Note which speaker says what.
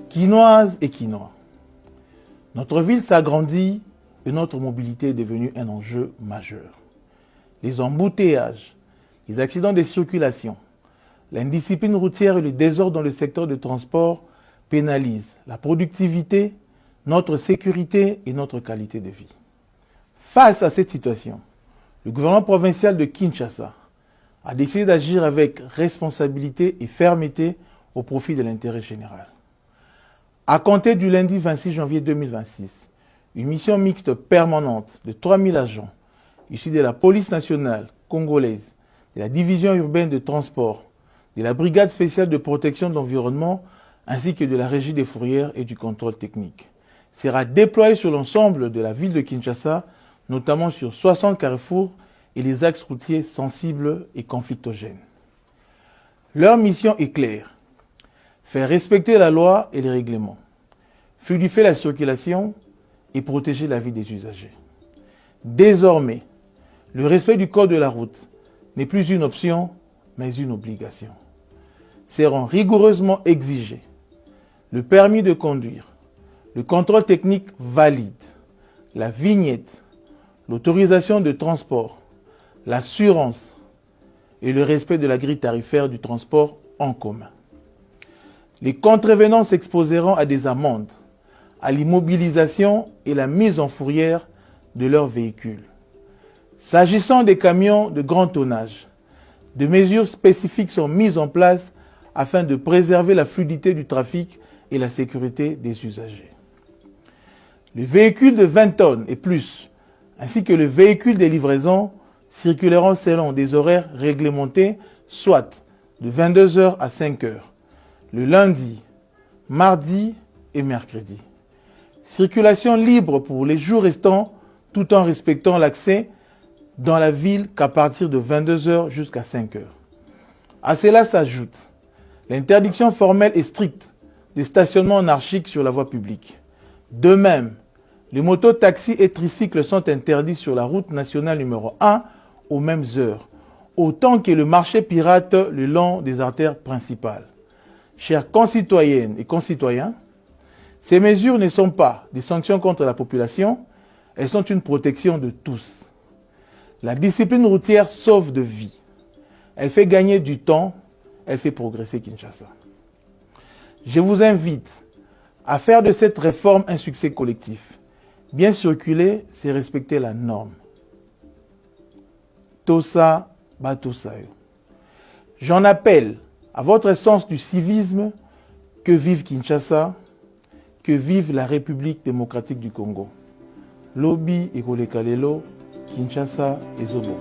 Speaker 1: Quinoises et Quinois. Notre ville s'agrandit et notre mobilité est devenue un enjeu majeur. Les embouteillages, les accidents de circulation, l'indiscipline routière et le désordre dans le secteur de transport pénalisent la productivité, notre sécurité et notre qualité de vie. Face à cette situation, le gouvernement provincial de Kinshasa a décidé d'agir avec responsabilité et fermeté au profit de l'intérêt général. À compter du lundi 26 janvier 2026, une mission mixte permanente de 3000 agents issus de la police nationale congolaise, de la division urbaine de transport, de la brigade spéciale de protection de l'environnement ainsi que de la régie des fourrières et du contrôle technique sera déployée sur l'ensemble de la ville de Kinshasa, notamment sur 60 carrefours et les axes routiers sensibles et conflictogènes. Leur mission est claire: faire respecter la loi et les règlements, fluidifier la circulation et protéger la vie des usagers. Désormais, le respect du code de la route n'est plus une option, mais une obligation. Seront rigoureusement exigés le permis de conduire, le contrôle technique valide, la vignette, l'autorisation de transport, l'assurance et le respect de la grille tarifaire du transport en commun. Les contrevenants s'exposeront à des amendes, à l'immobilisation et la mise en fourrière de leurs véhicules. S'agissant des camions de grand tonnage, des mesures spécifiques sont mises en place afin de préserver la fluidité du trafic et la sécurité des usagers. Les véhicules de 20 tonnes et plus, ainsi que les véhicules de livraison, circuleront selon des horaires réglementés, soit de 22 h à 5 h, le lundi, mardi et mercredi. Circulation libre pour les jours restants, tout en respectant l'accès dans la ville qu'à partir de 22 h jusqu'à 5 h. À cela s'ajoute l'interdiction formelle et stricte des stationnements anarchiques sur la voie publique. De même, les motos, taxis et tricycles sont interdits sur la route nationale numéro 1 aux mêmes heures, autant que le marché pirate le long des artères principales. Chers concitoyennes et concitoyens, ces mesures ne sont pas des sanctions contre la population, elles sont une protection de tous. La discipline routière sauve de vies. Elle fait gagner du temps, elle fait progresser Kinshasa. Je vous invite à faire de cette réforme un succès collectif. Bien circuler, c'est respecter la norme. Tosa Batosayo. J'en appelle à votre sens du civisme, que vive Kinshasa, que vive la République démocratique du Congo. Lobi et Kolekalelo, Kinshasa et Zobo.